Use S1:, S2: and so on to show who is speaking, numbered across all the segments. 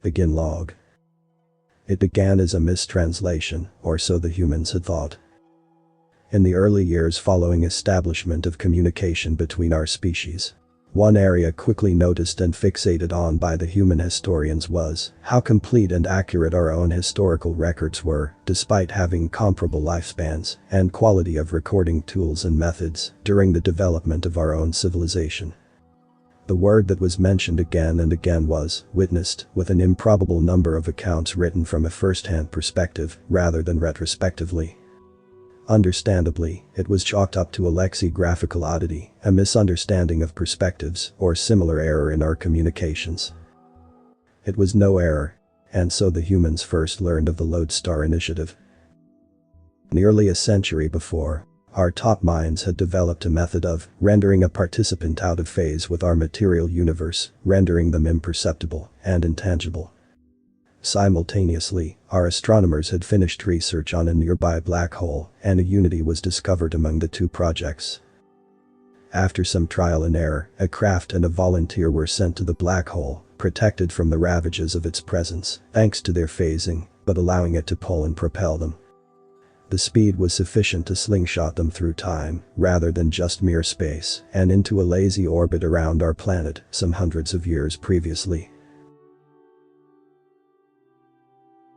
S1: Begin log. It began as a mistranslation, or so the humans had thought. In the early years following establishment of communication between our species, one area quickly noticed and fixated on by the human historians was how complete and accurate our own historical records were, despite having comparable lifespans and quality of recording tools and methods during the development of our own civilization. The word that was mentioned again and again was witnessed, with an improbable number of accounts written from a first-hand perspective rather than retrospectively. Understandably, it was chalked up to a lexicographical oddity, a misunderstanding of perspectives, or similar error in our communications. It was no error, and so the humans first learned of the lodestar initiative. Nearly a century before, our top minds had developed a method of rendering a participant out of phase with our material universe, rendering them imperceptible and intangible. Simultaneously, our astronomers had finished research on a nearby black hole, and a unity was discovered among the two projects. After some trial and error, a craft and a volunteer were sent to the black hole, protected from the ravages of its presence, thanks to their phasing, but allowing it to pull and propel them. The speed was sufficient to slingshot them through time, rather than just mere space, and into a lazy orbit around our planet, some hundreds of years previously.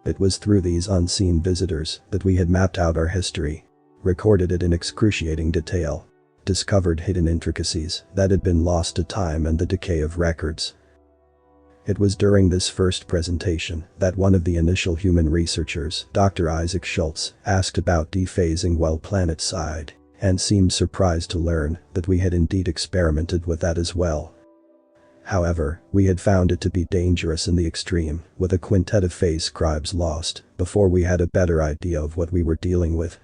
S1: It was through these unseen visitors that we had mapped out our history, recorded it in excruciating detail, discovered hidden intricacies that had been lost to time and the decay of records. It was during this first presentation that one of the initial human researchers, Dr. Isaac Schultz, asked about dephasing while planet-side, and seemed surprised to learn that we had indeed experimented with that as well. However, we had found it to be dangerous in the extreme, with a quintet of phase scribes lost, before we had a better idea of what we were dealing with.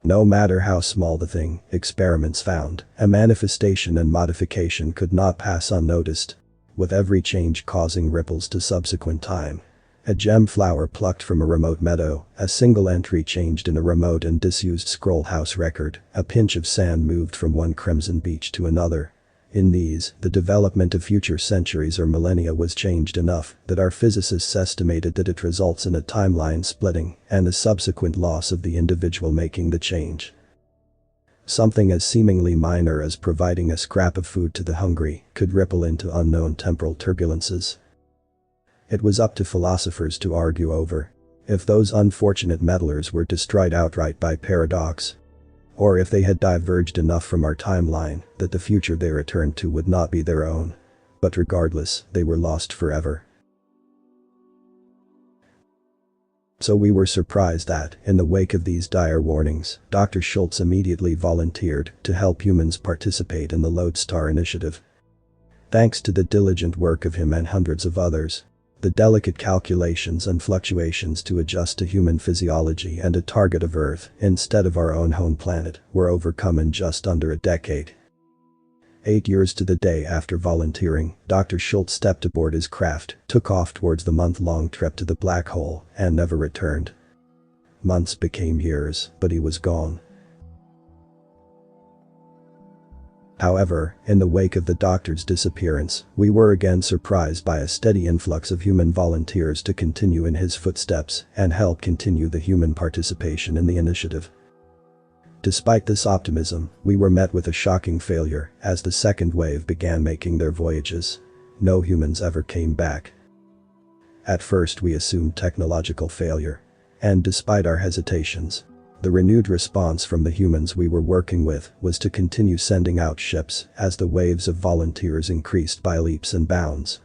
S1: No matter how small the thing, experiments found, a manifestation and modification could not pass unnoticed, with every change causing ripples to subsequent time. A gem flower plucked from a remote meadow, a single entry changed in a remote and disused scroll house record, a pinch of sand moved from one crimson beach to another. In these, the development of future centuries or millennia was changed enough that our physicists estimated that it results in a timeline splitting and the subsequent loss of the individual making the change. Something as seemingly minor as providing a scrap of food to the hungry could ripple into unknown temporal turbulences. It was up to philosophers to argue over if those unfortunate meddlers were destroyed outright by paradox, or if they had diverged enough from our timeline that the future they returned to would not be their own. But regardless, they were lost forever. So we were surprised that, in the wake of these dire warnings, Dr. Schultz immediately volunteered to help humans participate in the lodestar initiative. Thanks to the diligent work of him and hundreds of others, the delicate calculations and fluctuations to adjust to human physiology and a target of Earth instead of our own home planet were overcome in just under a decade. 8 years to the day after volunteering, Dr. Schultz stepped aboard his craft, took off towards the month-long trip to the black hole, and never returned. Months became years, but he was gone. However, in the wake of the doctor's disappearance, we were again surprised by a steady influx of human volunteers to continue in his footsteps and help continue the human participation in the initiative. Despite this optimism, we were met with a shocking failure as the second wave began making their voyages. No humans ever came back. At first we assumed technological failure, and despite our hesitations, the renewed response from the humans we were working with was to continue sending out ships as the waves of volunteers increased by leaps and bounds.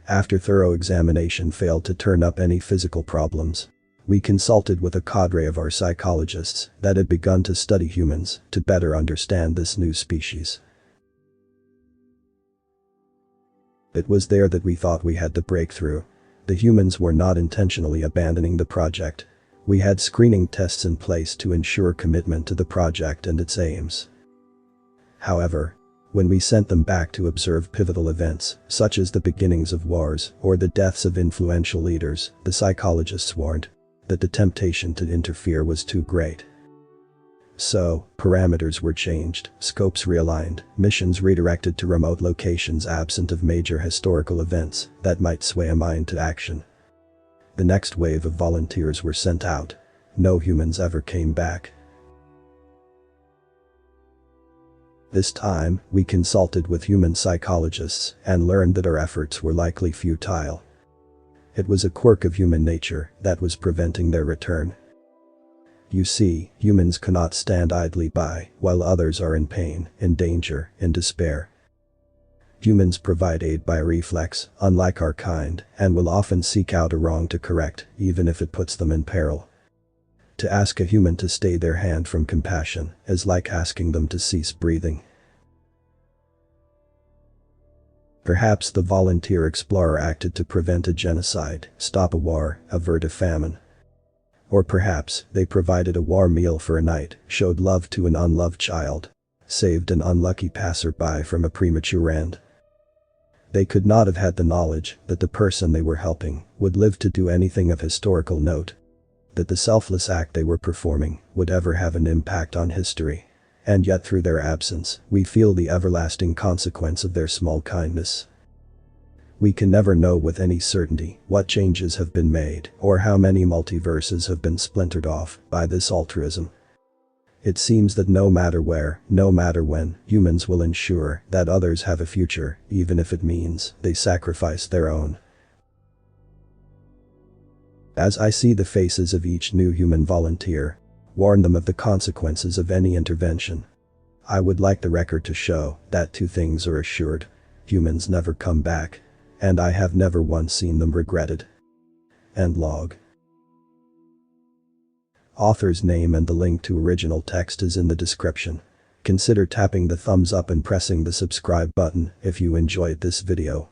S1: After thorough examination failed to turn up any physical problems, we consulted with a cadre of our psychologists that had begun to study humans to better understand this new species. It was there that we thought we had the breakthrough. The humans were not intentionally abandoning the project. We had screening tests in place to ensure commitment to the project and its aims. However, when we sent them back to observe pivotal events, such as the beginnings of wars or the deaths of influential leaders, the psychologists warned that the temptation to interfere was too great. So, parameters were changed, scopes realigned, missions redirected to remote locations absent of major historical events that might sway a mind to action. The next wave of volunteers were sent out. No humans ever came back. This time, we consulted with human psychologists and learned that our efforts were likely futile. It was a quirk of human nature that was preventing their return. You see, humans cannot stand idly by while others are in pain, in danger, in despair. Humans provide aid by reflex, unlike our kind, and will often seek out a wrong to correct, even if it puts them in peril. To ask a human to stay their hand from compassion is like asking them to cease breathing. Perhaps the volunteer explorer acted to prevent a genocide, stop a war, avert a famine. Or perhaps they provided a war meal for a night, showed love to an unloved child, saved an unlucky passerby from a premature end. They could not have had the knowledge that the person they were helping would live to do anything of historical note, that the selfless act they were performing would ever have an impact on history. And yet through their absence, we feel the everlasting consequence of their small kindness. We can never know with any certainty what changes have been made or how many multiverses have been splintered off by this altruism. It seems that no matter where, no matter when, humans will ensure that others have a future, even if it means they sacrifice their own. As I see the faces of each new human volunteer, warn them of the consequences of any intervention. I would like the record to show that two things are assured: humans never come back, and I have never once seen them regretted. End log. Author's name and the link to original text is in the description. Consider tapping the thumbs up and pressing the subscribe button if you enjoyed this video.